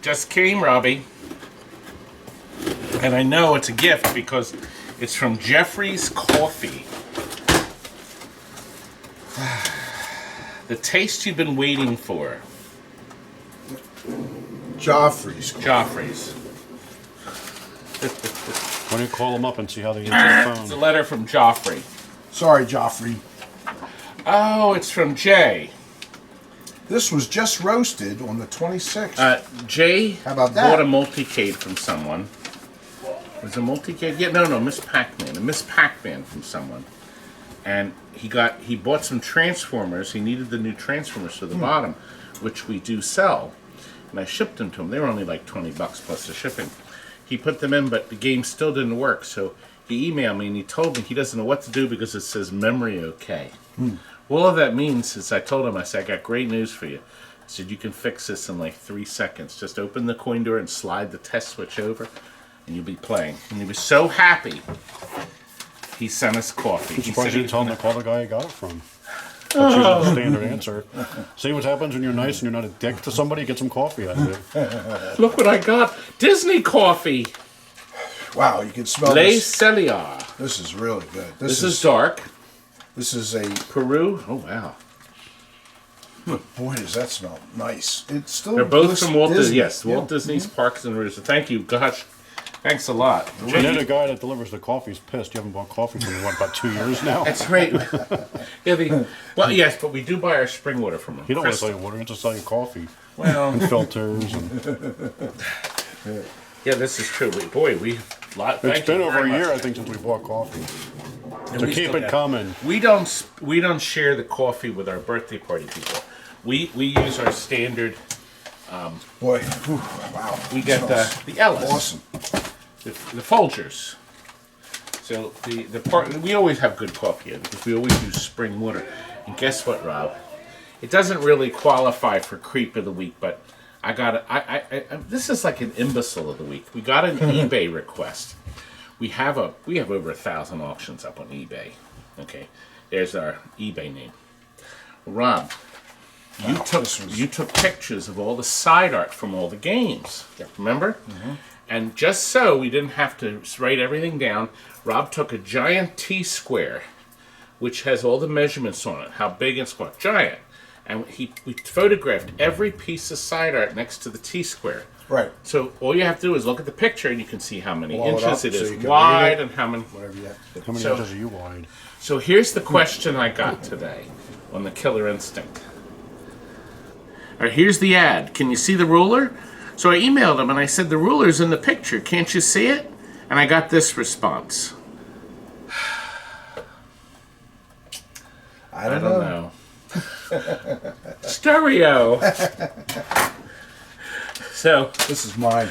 just came, Robbie. And I know it's a gift because it's from Jeffrey's Coffee. The taste you've been waiting for. Joffrey's. Joffrey's. Why don't you call them up and see how they answer the It's a phone? letter from Joffrey. Sorry, Joffrey. Oh, it's from Jay. This was just roasted on the 26th. Jay How about that? bought a multicade from someone. Was it a multicade? Yeah, no, Miss Pac-Man. A Miss Pac-Man from someone. And he bought some Transformers. He needed the new Transformers to the bottom, which we do sell. And I shipped them to him. They were only like $20 plus the shipping. He put them in, but the game still didn't work. So he emailed me and he told me he doesn't know what to do because it says memory okay. Well, all that means is I told him, I said, I got great news for you. I said, you can fix this in like 3 seconds. Just open the coin door and slide the test switch over, and you'll be playing. And he was so happy, he sent us coffee. I'm He surprised said you he- didn't tell them to call the guy you got it from. That's usually the standard answer. See what happens when you're nice and you're not a dick to somebody? Get some coffee out of it. Look what I got. Disney coffee. Wow, you can smell Les this. Cellier. This is really good. This is dark. This is a... Peru. Oh, wow. Boy, does that smell nice. It's still... They're both from Walt Disney. Disney. Yes, Yeah. Walt Disney's Parks and Resorts. Thank you. Gosh, thanks a lot. And then the guy that delivers the coffee's pissed. You haven't bought coffee from him, what, about 2 years now? That's right. Well, yes, but we do buy our spring water from them. He don't want to sell you water, he wants to sell you coffee. Well, And filters. And yeah, this is true. Thank it's been you over very a year, much. I think, since we bought coffee. And So we keep still it got- coming. We don't share the coffee with our birthday party people. We use our standard. Boy, whew, wow. We get the Ellis, Awesome. the Folgers. So the part we always have good coffee in because we always use spring water. And guess what, Rob? It doesn't really qualify for creep of the week, but I got this is like an imbecile of the week. We got an eBay request. We have over 1,000 auctions up on eBay. Okay, there's our eBay name. Rob, you took pictures of all the side art from all the games. Remember? Mm-hmm. And just so we didn't have to write everything down, Rob took a giant T-square, which has all the measurements on it, how big and square, giant. And we photographed every piece of side art next to the T-square. Right. So all you have to do is look at the picture and you can see how many Blow it inches up it so is you can read wide it. and how many. Whatever you have. How many So- inches are you wide? So here's the question I got today on the Killer Instinct. All right, here's the ad. Can you see the ruler? So I emailed him and I said, the ruler's in the picture. Can't you see it? And I got this response. I don't know. know. Stereo. So This is mine.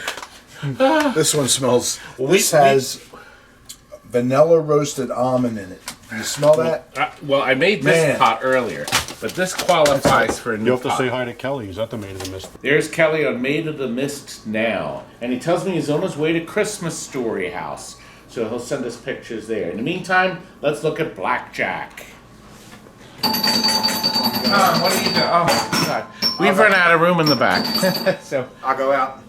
This one smells... we- This has vanilla roasted almond in it. Do you smell that? well, I made this Man. pot earlier, but this qualifies for a new You have to pot. say hi to Kelly. Is that the maid of the mist? There's Kelly on Maid of the Mist now, and he tells me he's on his way to Christmas Story House, so he'll send us pictures there. In the meantime, let's look at Blackjack. What are you doing? Oh God, we've run out of room in the back. So, I'll go out.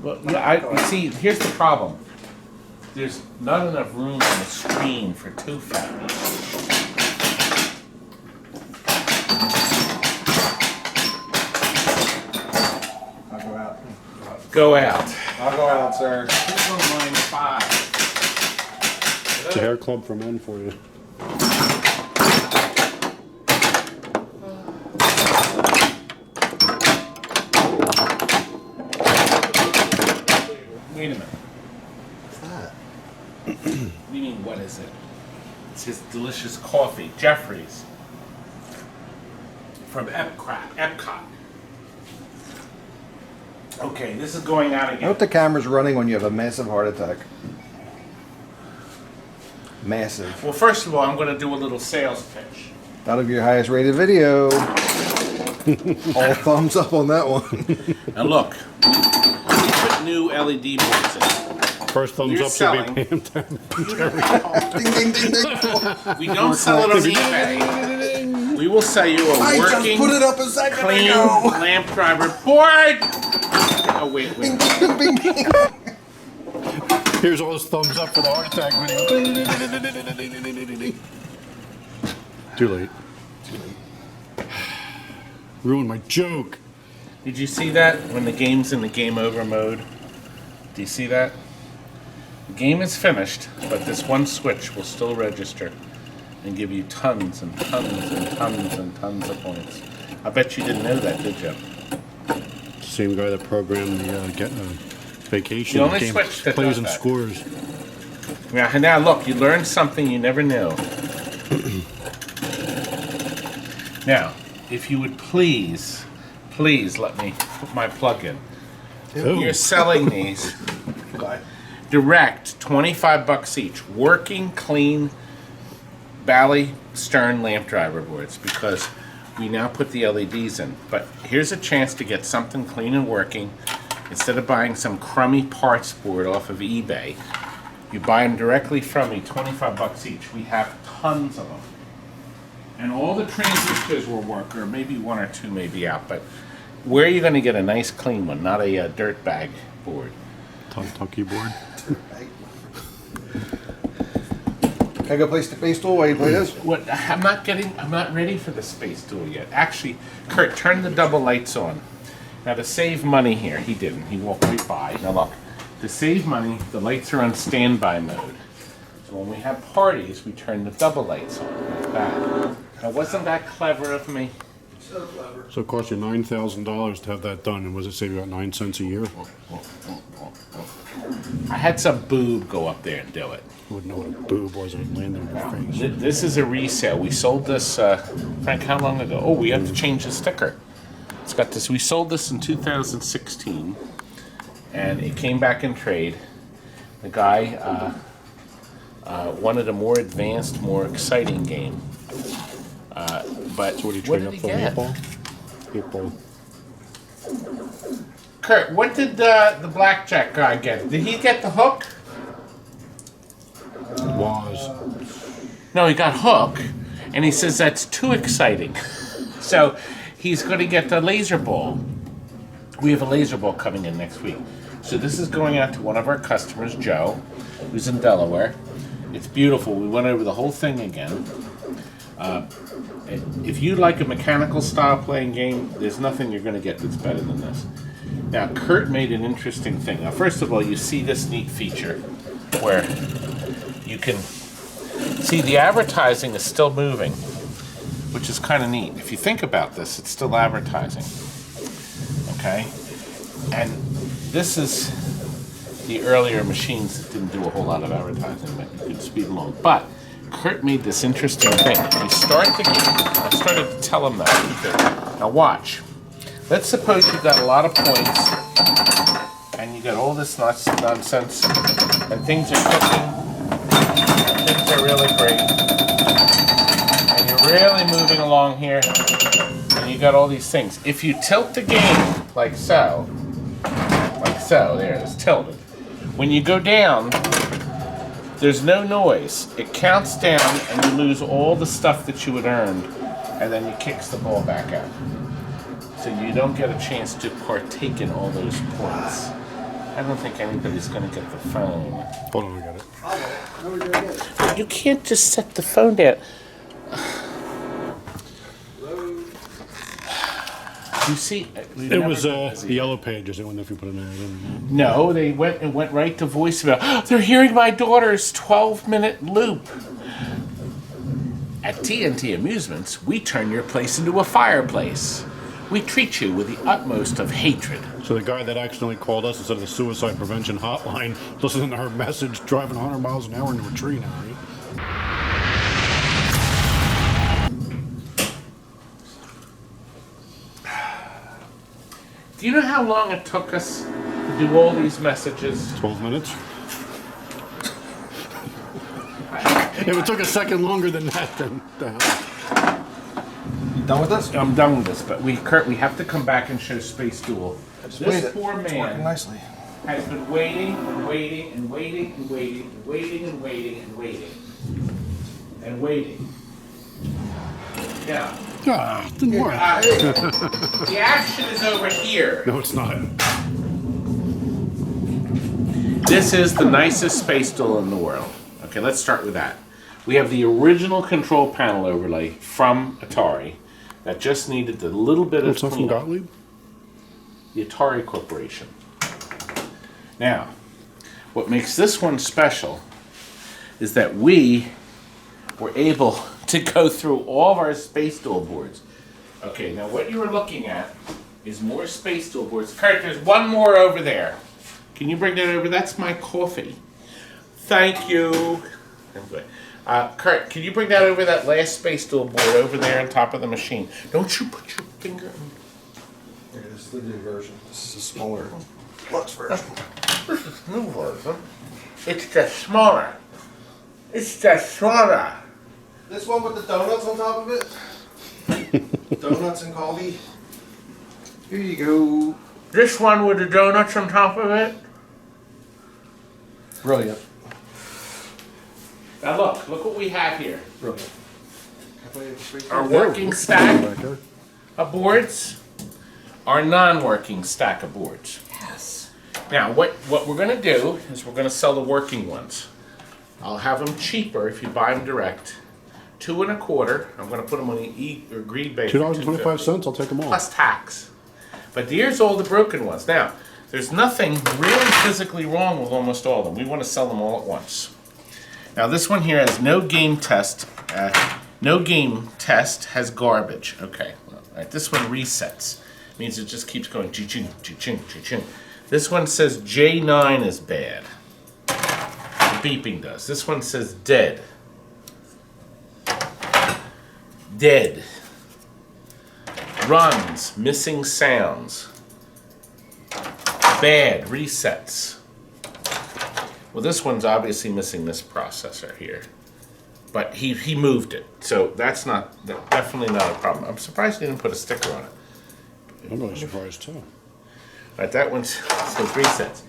well, yeah, you see, here's the problem. There's not enough room on the screen for two families. I'll go out. Go out. I'll go out, sir. Who's on line 5? It's a hair club for men for you. Wait a minute. What's that? What do you mean, what is it? It's his delicious coffee, Jeffrey's. From Epcot. Okay, this is going out I again. hope the camera's running when you have a massive heart attack. Massive. Well, first of all, I'm going to do a little sales pitch. That'll be your highest rated video. All thumbs up on that one. Now look, we put new LED boards in. First thumbs You're up selling. should be Pam. Ding, ding, ding, ding. We don't sell it on eBay. we will sell you a I just working, put it up a second clean ago. lamp driver board. Oh wait. Here's all those thumbs up for the heart attack video. Too late. Ruined my joke. Did you see that when the game's in the game over mode? Do you see that? The game is finished, but this one switch will still register and give you tons and tons and tons and tons of points. I bet you didn't know that, did you? Same guy that programmed the vacation The only game, switch that plays does and that. scores. Now look, you learned something you never knew. Now, if you would please let me put my plug in. Oh. You're selling these direct, $25 each, working, clean Bally Stern lamp driver boards, because we now put the LEDs in. But here's a chance to get something clean and working. Instead of buying some crummy parts board off of eBay, you buy them directly from me, $25 each. We have tons of them. And all the transistors will work, or maybe one or two may be out, but where are you going to get a nice clean one, not a dirt bag board? Talk keyboard. Can I go play Space Duel while you play this? What? I'm not ready for the Space Duel yet. Actually, Kurt, turn the double lights on. Now to save money here, he didn't. He walked right by. Now look, to save money, the lights are on standby mode. So when we have parties, we turn the double lights on like that. Now wasn't that clever of me? So clever. So it cost you $9,000 to have that done, and was it save you about 9 cents a year? I had some boob go up there and do it. Wouldn't know what a boob was. It landed in your face. This is a resale. We sold this, Frank, how long ago? Oh, we have to change the sticker. It's got this. We sold this in 2016, and it came back in trade. The guy wanted a more advanced, more exciting game. But So what do you what trade did up he for? get? 8 ball? 8 ball. Kurt, what did the blackjack guy get? Did he get the hook? Was. No, he got hook, and he says that's too exciting. So he's going to get the laser ball. We have a laser ball coming in next week. So this is going out to one of our customers, Joe, who's in Delaware. It's beautiful. We went over the whole thing again. If you like a mechanical style playing game, there's nothing you're going to get that's better than this. Now, Kurt made an interesting thing. Now, first of all, you see this neat feature where you can see the advertising is still moving, which is kind of neat. If you think about this, it's still advertising. Okay? And this is the earlier machines that didn't do a whole lot of advertising, but you could speed along. But Kurt made this interesting thing. You start the game. I started to tell him that. Now watch. Let's suppose you've got a lot of points and you got all this nonsense and things are cooking and things are really great and you're really moving along here and you got all these things. If you tilt the game like so, there it is, tilted. When you go down, there's no noise. It counts down and you lose all the stuff that you had earned, and then it kicks the ball back out. So you don't get a chance to partake in all those points. I don't think anybody's going to get the phone. Hold on, I got it. You can't just set the phone down. You see, It was the yellow pages. I wonder if you put an ad in. No, they went right to voicemail. They're hearing my daughter's 12-minute loop. At TNT Amusements, we turn your place into a fireplace. We treat you with the utmost of hatred. So the guy that accidentally called us instead of the suicide prevention hotline, listening to her message, driving 100 miles an hour into a tree now, right? Do you know how long it took us to do all these messages? 12 minutes? If it took a second longer than that, then the hell. You done with this? I'm done with this, but Kurt, we have to come back and show Space Duel. Just This wait it. poor It's working man nicely. has been waiting and waiting and waiting and waiting and waiting and waiting and waiting and waiting. Now, Didn't work. the action is over here. No, it's not. This is the nicest Space Duel in the world. Okay, let's start with that. We have the original control panel overlay from Atari that just needed a little bit of What's that from cleanup. Gottlieb? The Atari Corporation. Now, what makes this one special is that we were able to go through all of our Space Duel boards. Okay, now what you were looking at is more Space Duel boards. Kurt, there's one more over there. Can you bring that over? That's my coffee. Thank you. I'm good. Kurt, can you bring that over, that last Space Duel board over there on top of the machine? Don't you put your finger in. Here, this is the new version. This is a smaller Lux version. This is new version. It's just smaller. It's just smaller. This one with the donuts on top of it. Donuts and coffee. Here you go. This one with the donuts on top of it. Brilliant. Now look what we have here. Brilliant. Our working stack Back there. of boards, our non-working stack of boards. Yes. Now what we're going to do is we're going to sell the working ones. I'll have them cheaper if you buy them direct. $2 1/4. I'm going to put them on the greed base. $2.25. I'll take them all. Plus tax. But here's all the broken ones. Now, there's nothing really physically wrong with almost all of them. We want to sell them all at once. Now, this one here has no game test. No game test has garbage. Okay. Well, all right, this one resets. Means it just keeps going. Ching, ching, ching. This one says J9 is bad. The beeping does. This one says dead. Dead. Runs, missing sounds. Bad, resets. Well, this one's obviously missing this processor here. But he moved it. So that's definitely not a problem. I'm surprised he didn't put a sticker on it. I'm really surprised too. All right, that one says resets.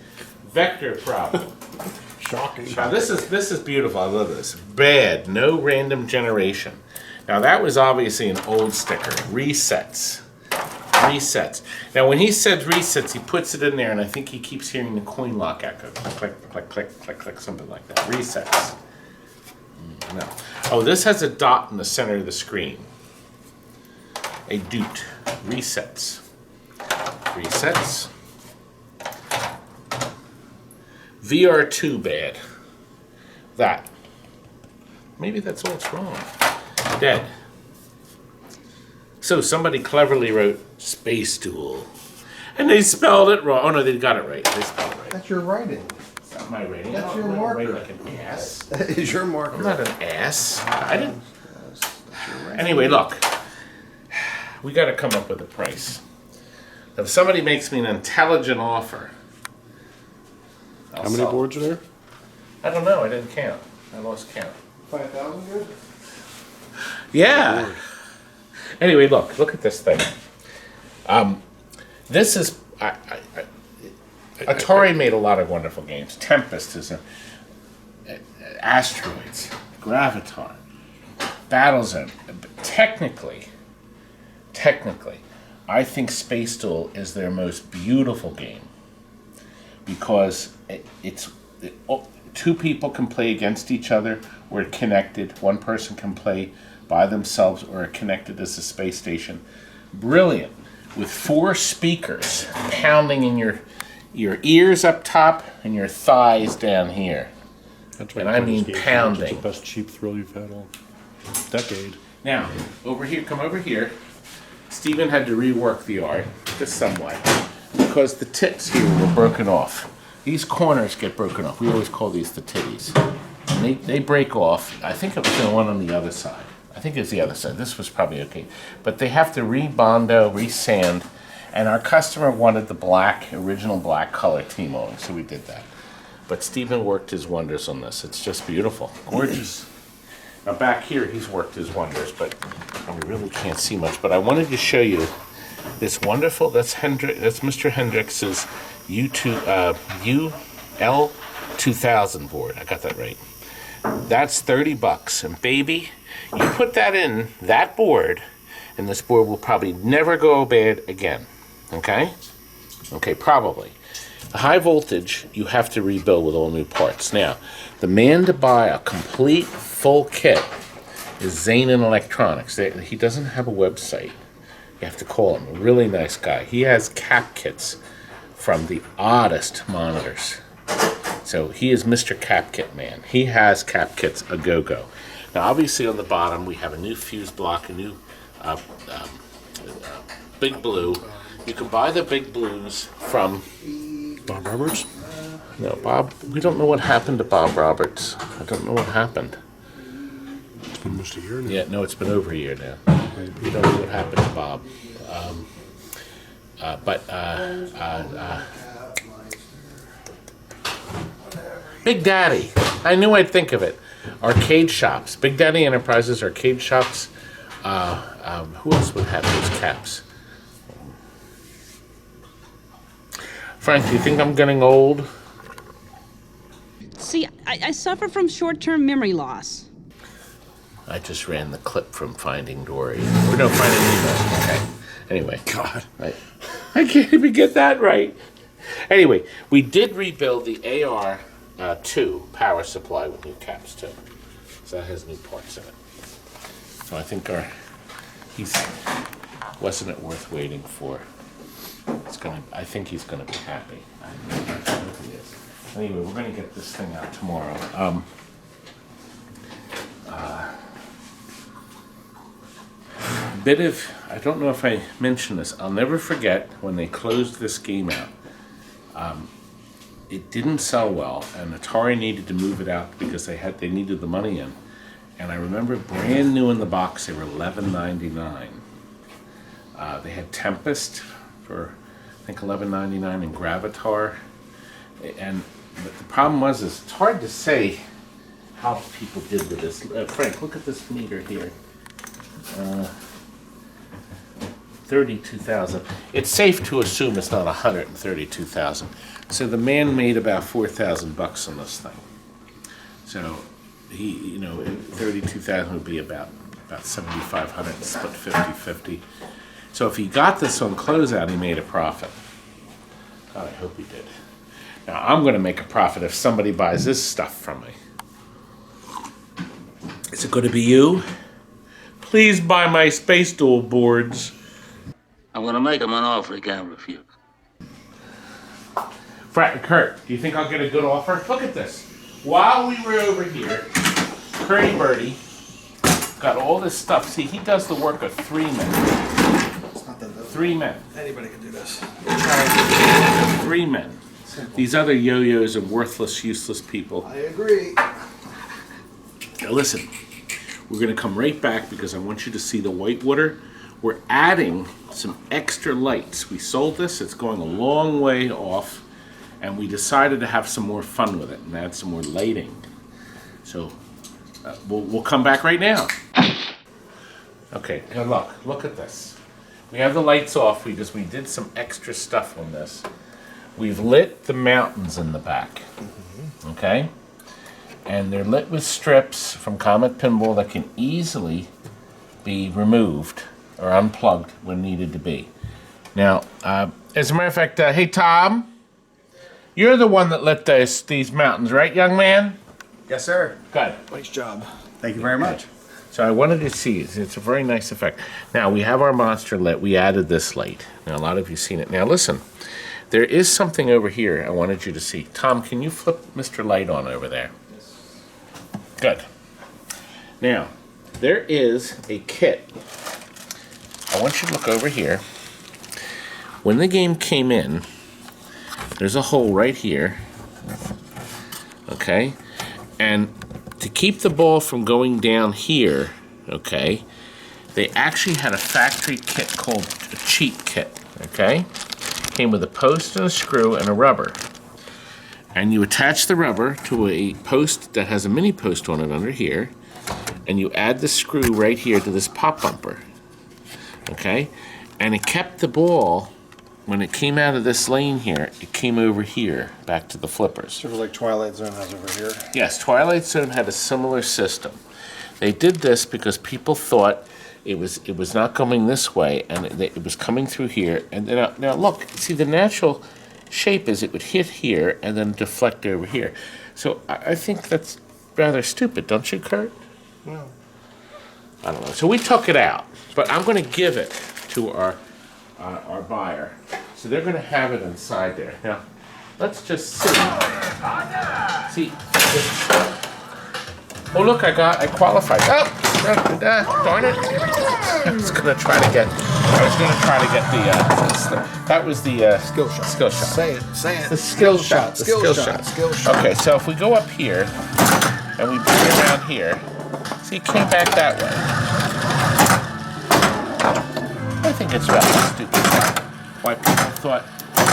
Vector problem. Shocking. Now this is beautiful. I love this. Bad, no random generation. Now that was obviously an old sticker. Resets. Resets. Now when he said resets, he puts it in there, and I think he keeps hearing the coin lock echo. Click, click, click, click, click, something like that. Resets. No. Oh, this has a dot in the center of the screen. A doot. Resets. Resets. VR2 bad. That. Maybe that's all it's wrong. Dead. So somebody cleverly wrote Space Duel. And they spelled it wrong. Oh no, they got it right. They spelled it right. That's your writing. It's not my rating. That's I'm your not marker. writing like an ass. That is your marker. I'm not an ass. I didn't. That's your writing. Anyway, look. We got to come up with a price. If somebody makes me an intelligent offer, I'll How many sell it. boards are there? I don't know. I didn't count. I lost count. 5,000 good? Yeah. Anyway, look at this thing. This is Atari made a lot of wonderful games. Tempest is Asteroids, Graviton, Battlezone. Technically, I think Space Duel is their most beautiful game because two people can play against each other or connected. One person can play by themselves or connected as a space station. Brilliant. With 4 speakers pounding in your ears up top and your thighs down here. That's why And you I play mean this game. pounding. It's the best cheap thrill you've had all decade. Now, come over here. Stephen had to rework the art just somewhat because the tips here were broken off. These corners get broken off. We always call these the titties. And they break off. I think it was the one on the other side. I think it's the other side. This was probably okay. But they have to re-bondo, re-sand, and our customer wanted the original black color T-molding, so we did that. But Stephen worked his wonders on this. It's just beautiful. Gorgeous. Now back here, he's worked his wonders, but we really can't see much. But I wanted to show you this wonderful, that's Mr. That's $30. And baby, you put that in that board, and this board will probably never go bad again. Okay? Okay, probably. The high voltage, you have to rebuild with all new parts. Now, the man to buy a complete full kit is Zanin Electronics. He doesn't have a website. You have to call him. A really nice guy. He has cap kits from the oddest monitors. So he is Mr. Cap Kit Man. He has cap kits a go-go. Now, obviously on the bottom, we have a new fuse block, a new Big Blue. You can buy the Big Blues from Bob Roberts? No, Bob, we don't know what happened to Bob Roberts. I don't know what happened. It's been almost a year now. Yeah, no, it's been over a year now. We don't know what happened to Bob. Big Daddy. I knew I'd think of it. Arcade shops. Big Daddy Enterprises, arcade shops. Who else would have those caps? Frank, do you think I'm getting old? See, I suffer from short-term memory loss. I just ran the clip from Finding Dory. Or no, Finding Nemo. Okay. Anyway. God. I can't even get that right. Anyway, we did rebuild the AR2 power supply with new caps too. So that has new parts in it. So I think wasn't it worth waiting for? I think he's gonna be happy. I hope he is. Anyway, we're gonna get this thing out tomorrow. I don't know if I mentioned this. I'll never forget when they closed this game out. It didn't sell well, and Atari needed to move it out because they needed the money in. And I remember brand new in the box, they were $11.99. They had Tempest for I think $11.99 and Gravatar. And the problem was it's hard to say how people did with this. Frank, look at this meter here. 32,000. It's safe to assume it's not 132,000. So the man made about $4,000 on this thing. So he, 32,000 would be about 7,500 split 50-50. So if he got this on closeout, he made a profit. God, I hope he did. Now I'm going to make a profit if somebody buys this stuff from me. Is it going to be you? Please buy my Space Duel boards. I'm gonna make him an offer he can't refuse. Kurt, do you think I'll get a good offer? Look at this. While we were over here, Curdy Birdie got all this stuff. See, he does the work of 3 men. It's not that though. 3 men. Anybody can do this. 3 men. These other yo-yos are worthless, useless people. I agree. Now listen, we're going to come right back because I want you to see the whitewater. We're adding some extra lights. We sold this, it's going a long way off, and we decided to have some more fun with it and add some more lighting. So we'll come back right now. Okay, now look at this. We have the lights off because we did some extra stuff on this. We've lit the mountains in the back, okay? And they're lit with strips from Comet Pinball that can easily be removed or unplugged when needed to be. Now, as a matter of fact, hey Tom, you're the one that lit these mountains, right, young man? Yes, sir. Good. Nice job. Thank you very much. So I wanted to see it. It's a very nice effect. Now, we have our monster lit. We added this light. Now, a lot of you have seen it. Now, listen. There is something over here I wanted you to see. Tom, can you flip Mr. Light on over there? Good. Now, there is a kit. I want you to look over here. When the game came in, there's a hole right here. Okay? And to keep the ball from going down here, okay, they actually had a factory kit called a cheat kit, okay? Came with a post and a screw and a rubber. And you attach the rubber to a post that has a mini post on it under here, and you add the screw right here to this pop bumper, okay? And it kept the ball when it came out of this lane here, it came over here, back to the flippers. Sort of like Twilight Zone has over here. Yes, Twilight Zone had a similar system. They did this because people thought it was not coming this way, and it was coming through here. And now look, see, the natural shape is it would hit here and then deflect over here. So I think that's rather stupid, don't you, Kurt? No. I don't know. So we took it out, but I'm going to give it to our buyer. So they're going to have it inside there. Now, let's just see. See. Oh, look, I qualified. Oh, darn it. I was going to try to get the, that was the Skill shot. Skill shot. Say it. The skill shot. Skill shot. Okay, so if we go up here and we bring it around here, see, it came back that way. I think it's rather stupid why people thought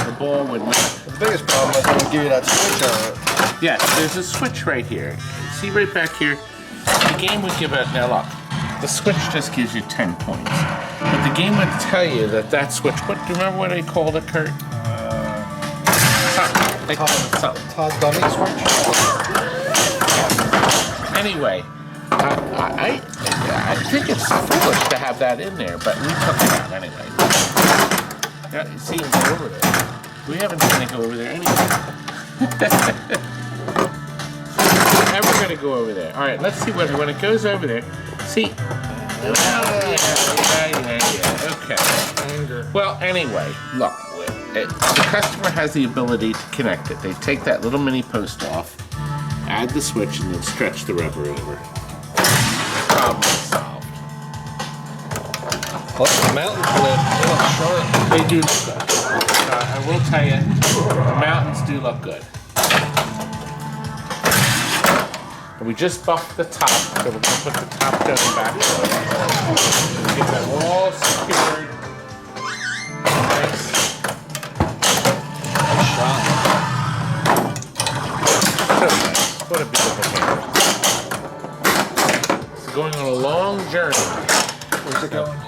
the ball would not. The biggest problem is when we give you that switch on it. Yes, there's a switch right here. See right back here? The game would give it, now look, the switch just gives you 10 points. But the game would tell you that switch, do you remember what they called it, Kurt? They called it something. Todd Dummy switch? Anyway, I think it's foolish to have that in there, but we took it out anyway. Now, see, go over there. We haven't seen it go over there anyway. Never gonna go over there. All right, let's see when it goes over there. See. Yeah. Okay. Anger. Well, anyway, look. The customer has the ability to connect it. They take that little mini post off, add the switch, and then stretch the rubber over. Problem solved. Plus the mountains look sharp. They do look good. I will tell you, the mountains do look good. And we just buffed the top, so we're going to put the top dome back on. Get that all secured. Nice. Nice shot. So nice. What a beautiful camera. It's going on a long journey. Where's it going?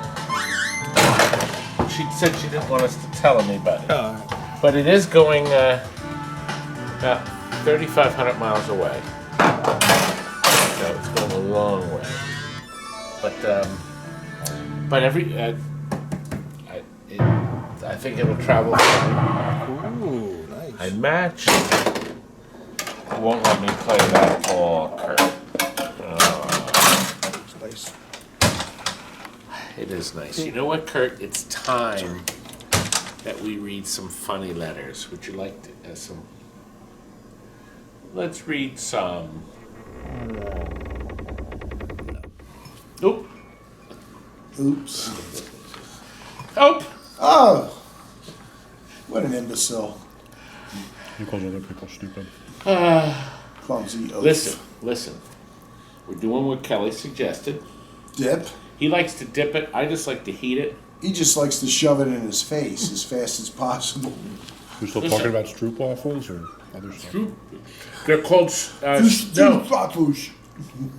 She said she didn't want us to tell anybody. Oh. But it is going about 3,500 miles away. So it's going a long way. But I think it'll travel. Ooh, nice. I match. It won't let me play that all, Kurt. Nice. It is nice. You know what, Kurt? It's time that we read some funny letters. Would you like to some? Let's read some. Oop. Oops. Oh. Oh! What an imbecile. He calls other people stupid. Clumsy oaf. Listen. We're doing what Kelly suggested. Dip. He likes to dip it. I just like to heat it. He just likes to shove it in his face as fast as possible. We're still talking about stroop waffles or other stuff? They're called no. Waffles.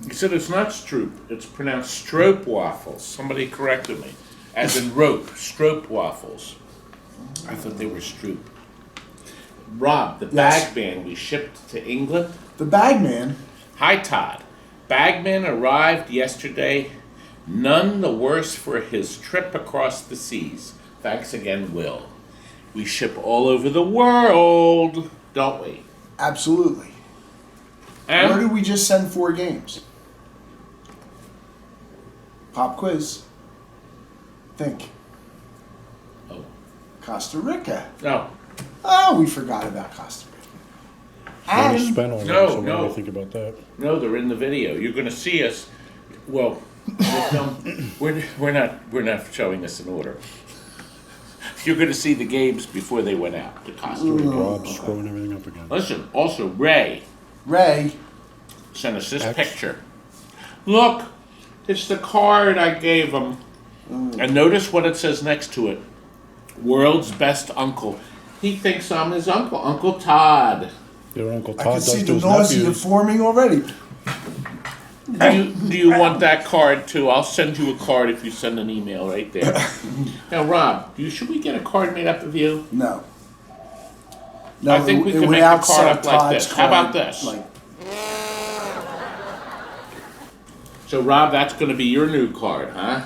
He said it's not stroop. It's pronounced stroop waffles. Somebody corrected me. As in rope. Stroop waffles. I thought they were stroop. Rob, the bag man we shipped to England. The Bagman. Hi, Todd. Bagman arrived yesterday. None the worse for his trip across the seas. Thanks again, Will. We ship all over the world, don't we? Absolutely. And Where did we just send 4 games? Pop quiz. Think. Oh. Costa Rica. No. Oh, we forgot about Costa Rica. Money And spent on No, it, so what do no. you think about that? No, they're in the video. You're going to see us. Well, we're not showing us in order. You're going to see the games before they went out to Costa Rica. Rob's screwing everything up again. Listen, also Ray Ray. sent us this X. picture. Look, it's the card I gave him. And notice what it says next to it. World's best uncle. He thinks I'm his uncle, Uncle Todd. Your Uncle I Todd can does see to the his nausea nephews. forming already. Do you want that card too? I'll send you a card if you send an email right there. Now, Rob, should we get a card made up of you? No. I think we it can would make the card outsell up like Todd's this. How about card, this? like, So, Rob, that's going to be your new card, huh?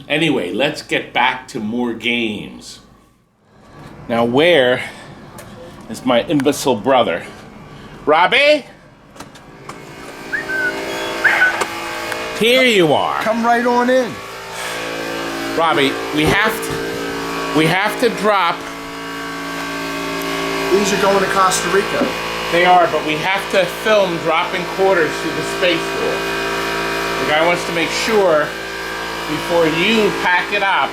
Anyway, let's get back to more games. Now, where is my imbecile brother? Robbie? Here you are. come right on in. Robbie, we have to drop. These are going to Costa Rica. They are, but we have to film dropping quarters through the space door. The guy wants to make sure before you pack it up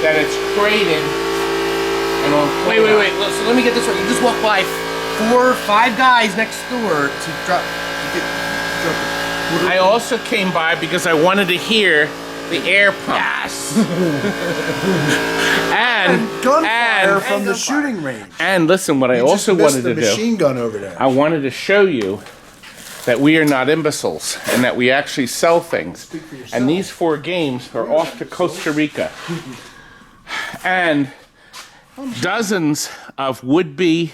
that it's crated and on. Wait. So let me get this right. You just walk by 4 or 5 guys next door to drop. I also came by because I wanted to hear the air pump. Yes. and Gunfire from the shooting range. And listen, what I You also just missed wanted the to do. machine gun over there. I wanted to show you that we are not imbeciles and that we actually sell things. And these 4 games are off to Costa Rica. And dozens of would-be.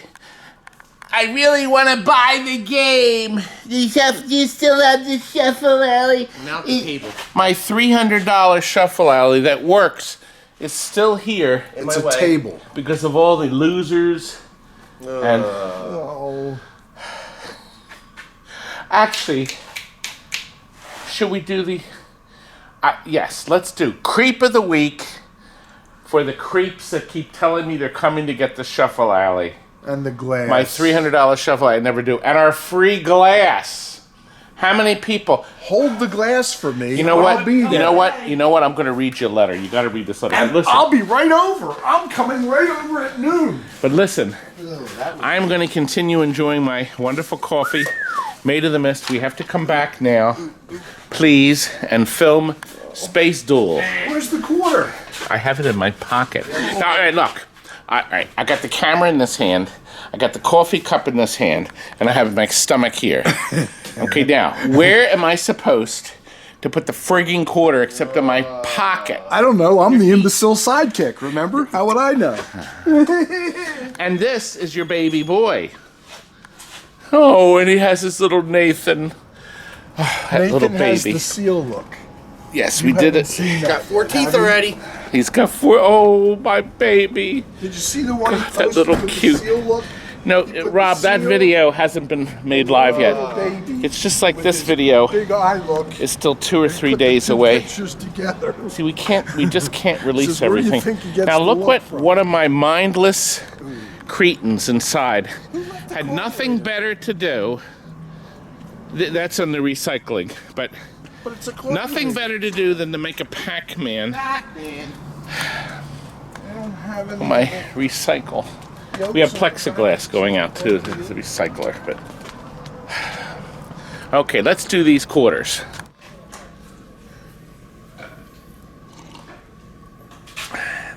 I really want to buy the game. You still have the Shuffle Alley? Mount the table. My $300 Shuffle Alley that works is still here It's a table. because of all the losers and. Actually, should we do the... yes, let's do Creep of the Week for the creeps that keep telling me they're coming to get the Shuffle Alley. And the glass. My $300 Shuffle Alley I never do. And our free glass. How many people? Hold the glass for me. You know what? I'll be there. You know what? You know what? I'm going to read you a letter. You got to read this letter. And But listen. I'll be right over. I'm coming right over at noon. But listen. I'm going to continue enjoying my wonderful coffee made of the mist. We have to come back now, please, and film Space Duel. Where's the quarter? I have it in my pocket. Now, all right, look. All right, I got the camera in this hand, I got the coffee cup in this hand, and I have my stomach here. Okay, now, where am I supposed to put the frigging quarter except in my pocket? I don't know. I'm the imbecile sidekick, remember? How would I know? And this is your baby boy. Oh, and he has his little Nathan. Oh, that Nathan little has baby. the seal look. Yes, we did it. Seen Got that. 4 teeth Have you? already. He's got 4. Oh, my baby. Did you see the one he That posted little with cute. the seal look? No, Rob, that seal. video hasn't been made live yet. Baby. It's just like this video Big eye look. is still 2 or 3 Put the days 2 away. pictures together. See, we just can't release Says, where do you everything. think he gets Now the look look what from? one of my mindless cretins inside had nothing better to do. That's on the recycling, but But it's a clothing nothing line. better to do than to make a Pac-Man. I don't have any My recycle. yolks We have on plexiglass going out too. It's a recycler, but okay. Let's do these quarters.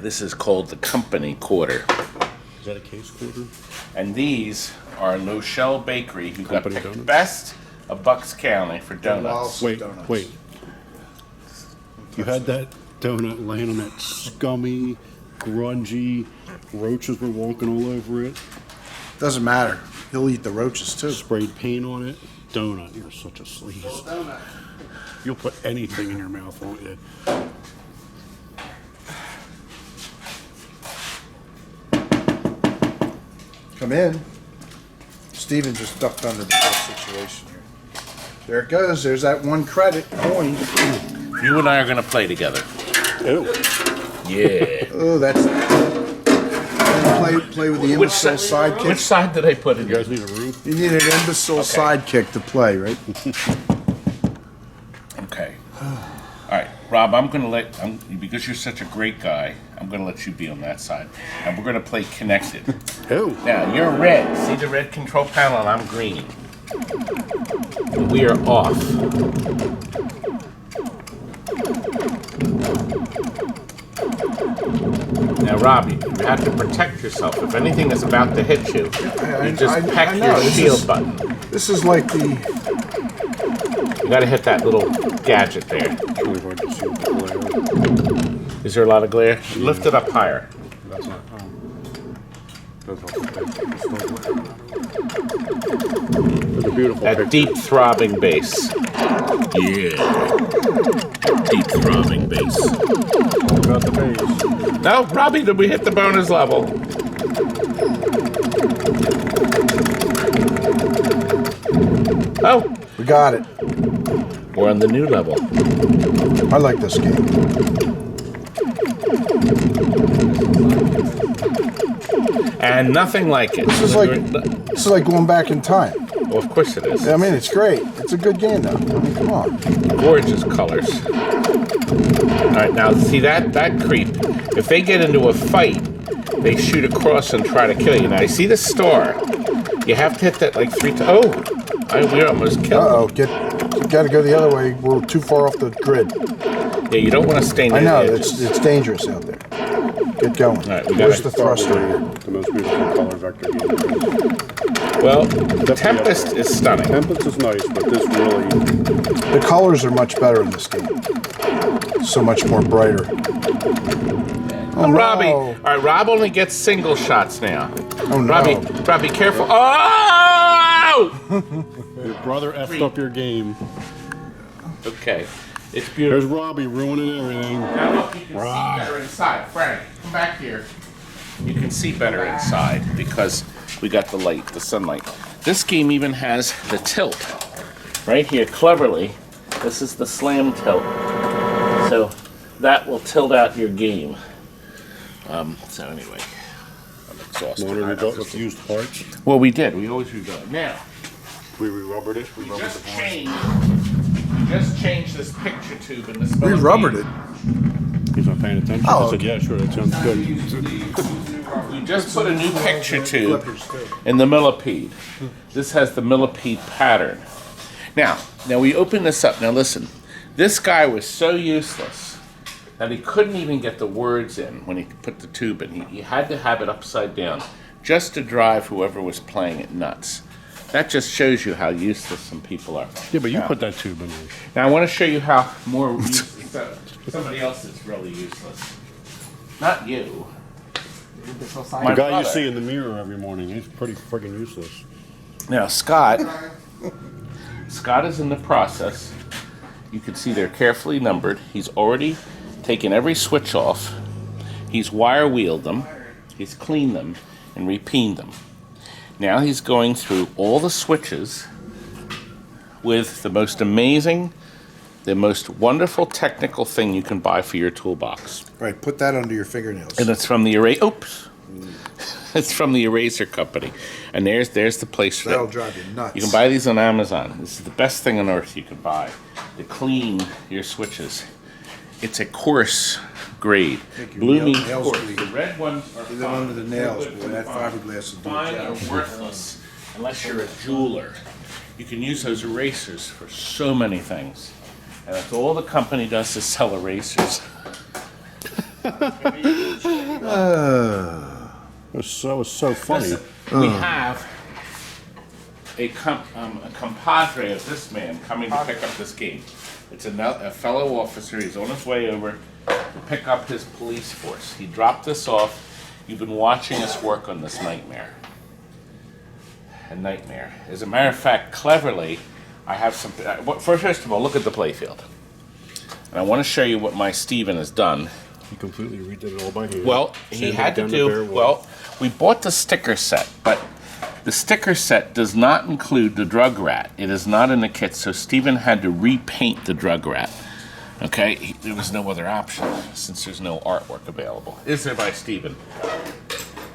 This is called the company quarter, Is that a case quarter? and these are Lochelle Bakery, who got Company picked donuts? best of Bucks County for donuts. Wait, Donuts. wait. You had that donut laying on that scummy, grungy, roaches were walking all over it, Doesn't matter. He'll eat the roaches too. sprayed paint on it. Donut, you're such a sleaze. You'll put anything in your mouth, won't you? Come in. Steven just ducked under the whole situation here. There it goes. There's that 1 credit coin. You and I are gonna play together. Ew. Yeah. Oh, that's. Play with the imbecile sidekick. Which side did I put in? You guys need a room? You need an imbecile sidekick to play, right? Okay. All right, Rob. I'm gonna because you're such a great guy. I'm gonna let you be on that side, and we're gonna play connected. Ew. Now you're red. See the red control panel, and I'm green. And we are off. Now, Robbie, you have to protect yourself. If anything is about to hit you, you just peck I your know. This shield is- button. This is like the You gotta hit that little gadget there. It's really hard to see with the glare. Is there a lot of glare? Lift it up higher. That's not. That's also it's a beautiful That picture. deep throbbing bass. Yeah. Deep throbbing bass. All about the bass. No, Robbie, did we hit the bonus level? Oh, We got it. we're on the new level. I like this game. And nothing like it. This is like going back in time. Well, of course it is. I mean, it's great. It's a good game, though. I mean, come on. Gorgeous colors. All right, now see that creep. If they get into a fight, they shoot across and try to kill you. Now you see the star. You have to hit that like 3 times. Oh, we almost killed him. You got to go the other way. We're too far off the grid. Yeah, you don't want to stay near I know the edges. it's dangerous out there. Get going. All right, we Where's gotta- the thruster? The most beautiful color vector game. Well, the Tempest is stunning. Tempest is nice, but this really. The colors are much better in this game. So much more brighter. Oh, Robbie. no. All right, Rob only gets single shots now. Oh, no. Robbie, careful. Oh! Your brother effed up your game. Okay, it's There's beautiful. Robbie ruining everything. Now look, you can see better inside. Frank, come back here. You can see better inside because we got the light, the sunlight. This game even has the tilt. Right here, cleverly, this is the slam tilt. So that will tilt out your game. So anyway, I'm exhausted. Monitor rebuilt with used parts. Well, we did. We always rebuild it. Now, We re-rubbered it. We we rubbered just the parts. changed this picture tube in this. We rubbered it. He's not paying attention. Oh, I said, yeah, sure, that sounds good. We just put a new picture tube in the millipede. This has the millipede pattern. Now we open this up. Now listen, this guy was so useless that he couldn't even get the words in when he put the tube in. He had to have it upside down just to drive whoever was playing it nuts. That just shows you how useless some people are. Yeah, but you put that tube in there. Now I want to show you how more somebody else is really useless. Not you. The My guy brother. you see in the mirror every morning, he's pretty friggin' useless. Now Scott is in the process. You can see they're carefully numbered. He's already taken every switch off. He's wire wheeled them. He's cleaned them and repened them. Now he's going through all the switches with the most amazing, the most wonderful technical thing you can buy for your toolbox. Right, put that under your fingernails. And it's from the it's from the eraser company. And there's the place for That'll that. drive you nuts. You can buy these on Amazon. This is the best thing on earth you can buy to clean your switches. It's a coarse grade. Make your Blue means nails coarse. bleed. The red ones are Get them under the nails, boy. That fine. fiberglass will do Fine it. are worthless unless you're a jeweler. You can use those erasers for so many things. And that's all the company does is sell erasers. It was so funny. Listen, we have a compadre of this man coming to pick up this game. It's a fellow officer. He's on his way over to pick up his police force. He dropped this off. You've been watching us work on this nightmare. A nightmare. As a matter of fact, cleverly, I have some. First of all, look at the playfield. And I want to show you what my Steven has done. He completely redid it all by hand. Well, he Sanded had to down the bare do, wood. well, we bought the sticker set, but the sticker set does not include the drug rat. It is not in the kit, so Stephen had to repaint the drug rat. Okay, there was no other option since there's no artwork available. Is there by Stephen?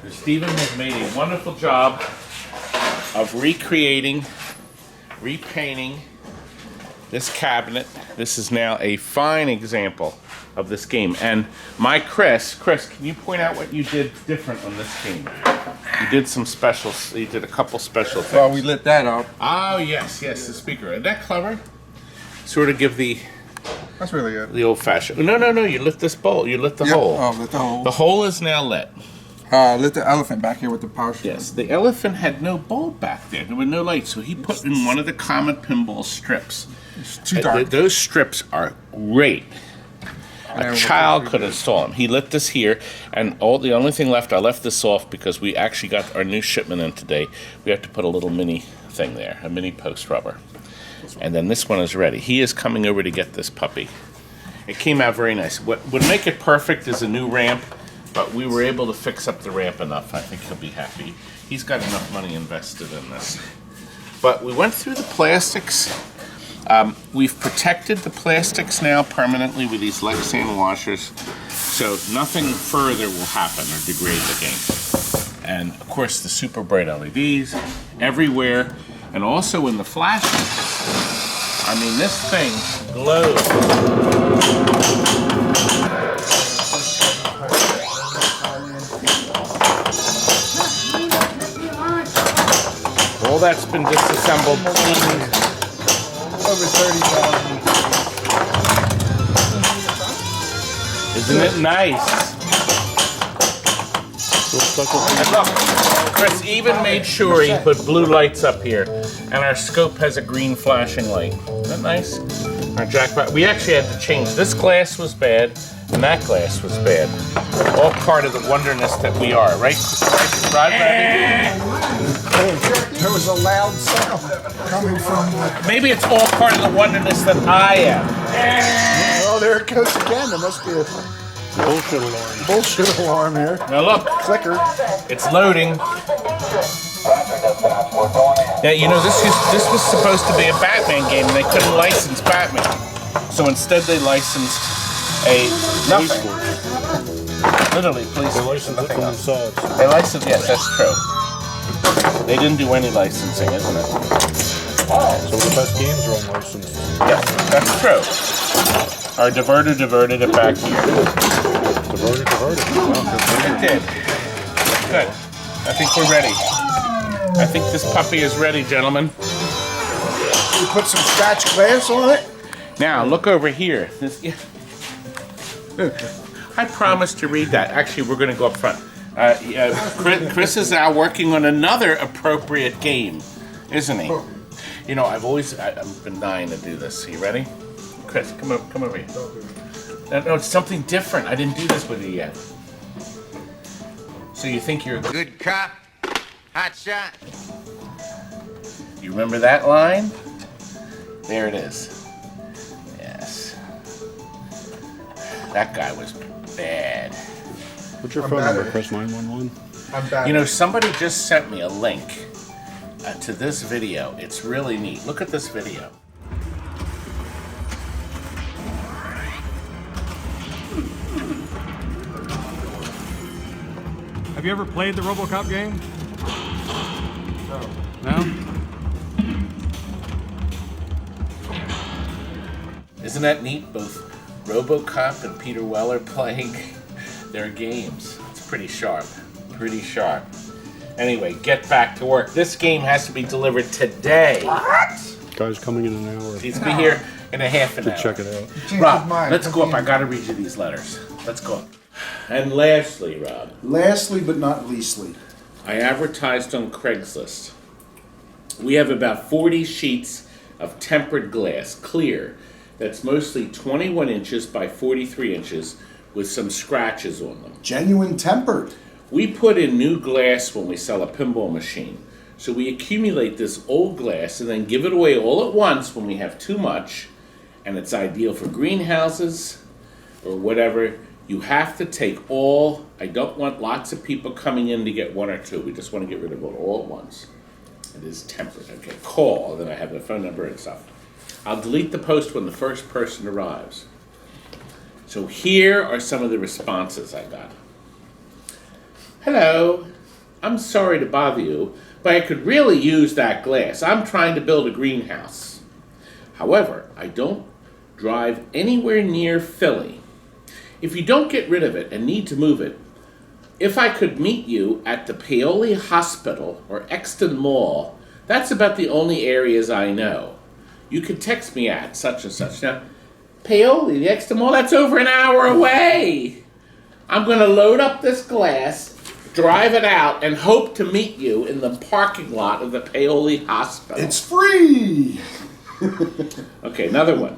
Stephen has made a wonderful job of recreating, repainting this cabinet. This is now a fine example of this game. And my Chris, can you point out what you did different on this game? You did some special, you did a couple special things. Well, we lit that up. Oh, yes, the speaker. Isn't that clever? Sort of give the That's really good. old-fashioned. No, you lit this bowl. You lit the hole. Oh, lit the hole. The hole is now lit. Lit the elephant back here with the power strip. Yes, the elephant had no bulb back there. There were no lights, so he put in one of the common pinball strips. It's too dark. Those strips are great. A child could install them. He lit this here, and the only thing left, I left this off because we actually got our new shipment in today. We have to put a little mini thing there, a mini post rubber. And then this one is ready. He is coming over to get this puppy. It came out very nice. What would make it perfect is a new ramp, but we were able to fix up the ramp enough. I think he'll be happy. He's got enough money invested in this. But we went through the plastics. We've protected the plastics now permanently with these Lexan washers, so nothing further will happen or degrade the game. And of course the super bright LEDs everywhere, and also in the flashes. I mean, this thing glows. All that's been disassembled. Over 30,000. Isn't it nice? And look, Chris even made sure he put blue lights up here, and our scope has a green flashing light. Isn't that nice? Our jackpot. We actually had to change. This glass was bad, and that glass was bad. All part of the wonderness that we are, right? Right, There was a loud sound coming from. maybe it's all part of the wonderness that I am. Oh, there it goes again. There must be a bullshit alarm here. Now look, Clicker. it's loading. Yeah, you know, this was supposed to be a Batman game, and they couldn't license Batman. So instead they licensed a nothing. Literally, police. They licensed it from themselves. They licensed, yes, that's true. They didn't do any licensing, isn't it? So the best games are unlicensed. Yes, that's true. Our diverted it back here. Diverted. It did. Good. I think we're ready. I think this puppy is ready, gentlemen. You put some scratch glass on it. Now, look over here. I promised to read that. Actually, we're going to go up front. Chris is now working on another appropriate game, isn't he? You know, I've been dying to do this. Are you ready? Chris, come over here. No, it's something different. I didn't do this with you yet. So you think you're a Good cop, hot shot. You remember that line? There it is. Yes. That guy was bad. What's your phone number, Chris? 911? I'm back. You know, somebody just sent me a link to this video. It's really neat. Look at this video. Have you ever played the Robocop game? No? Isn't that neat? Both Robocop and Peter Weller playing their games. It's pretty sharp. Pretty sharp. Anyway, get back to work. This game has to be delivered today. What? Guy's coming in an hour He's be here in a half an hour. to check it out. Rob, let's go up. I gotta read you these letters. Let's go up. And lastly, Rob, Lastly but not leastly. I advertised on Craigslist. We have about 40 sheets of tempered glass, clear, that's mostly 21 inches by 43 inches with some scratches on them. Genuine tempered. We put in new glass when we sell a pinball machine. So we accumulate this old glass and then give it away all at once when we have too much, and it's ideal for greenhouses or whatever. You have to take all. I don't want lots of people coming in to get one or two. We just want to get rid of it all at once. It is tempered. Okay, call, then I have the phone number and stuff. I'll delete the post when the first person arrives. So here are some of the responses I got. Hello, I'm sorry to bother you, but I could really use that glass. I'm trying to build a greenhouse. However, I don't drive anywhere near Philly. If you don't get rid of it and need to move it, if I could meet you at the Paoli Hospital or Exton Mall, that's about the only areas I know. You could text me at such and such. Now, Paoli, the Exton Mall, that's over an hour away. I'm going to load up this glass, drive it out, and hope to meet you in the parking lot of the Paoli Hospital. It's free. Okay, another one.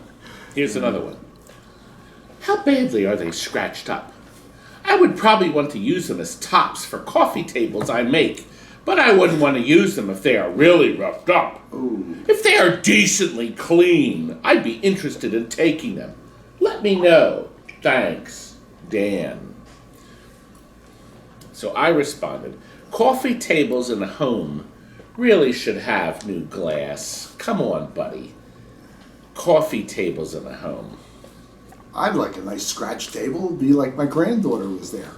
Here's another one. How badly are they scratched up? I would probably want to use them as tops for coffee tables I make, but I wouldn't want to use them if they are really roughed up. Ooh. If they are decently clean, I'd be interested in taking them. Let me know. Thanks, Dan. So I responded, coffee tables in a home really should have new glass. Come on, buddy. Coffee tables in a home. I'd like a nice scratch table. It'd be like my granddaughter was there.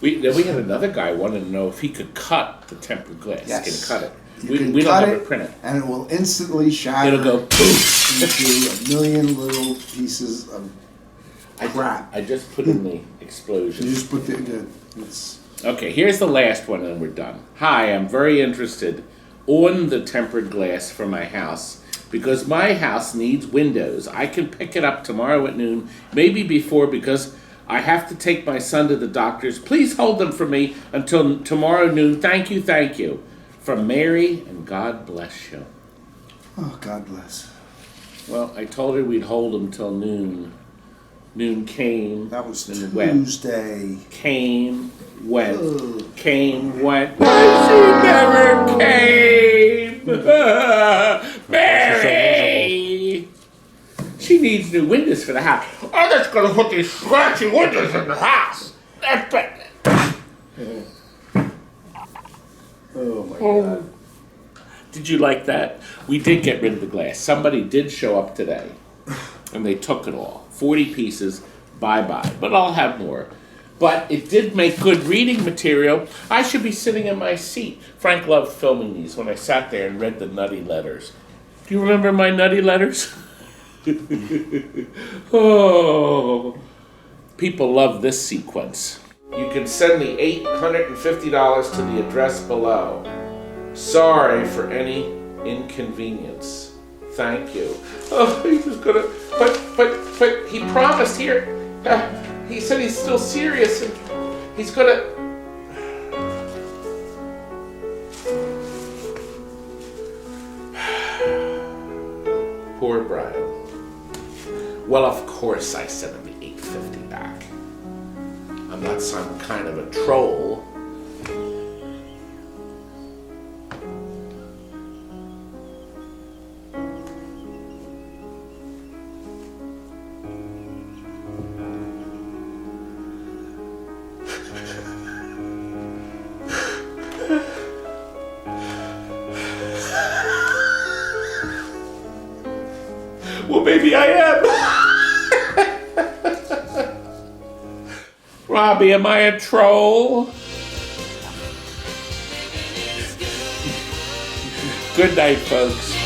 We had another guy wanted to know if he could cut the tempered glass. Yes. He can cut it. You can We cut don't have it, it printed. and it will instantly shatter It'll go poof. into a million little pieces of crap. I just put in the explosion. You just put it's Okay, here's the last one and we're done. Hi, I'm very interested on the tempered glass for my house because my house needs windows. I can pick it up tomorrow at noon, maybe before because I have to take my son to the doctor's. Please hold them for me until tomorrow noon. Thank you, thank you. From Mary, and God bless you. oh, God bless. Well, I told her we'd hold them till noon. Noon came. That was and went. Tuesday. Came, went. Ugh. Came, went. But she never came. Mary! She needs new windows for the house. I'm just gonna put these scratchy windows in the house. Oh, my God. Did you like that? We did get rid of the glass. Somebody did show up today, and they took it all. 40 pieces, bye-bye. But I'll have more. But it did make good reading material. I should be sitting in my seat. Frank loved filming these when I sat there and read the nutty letters. Do you remember my nutty letters? Oh, people love this sequence. You can send me $850 to the address below. Sorry for any inconvenience. Thank you. Oh, he was gonna, but he promised here. He said he's still serious and he's gonna. Poor Brian. Well, of course I sent him the $850 back. I'm not some kind of a troll. Well, maybe I am. Robbie, am I a troll? Good night, folks.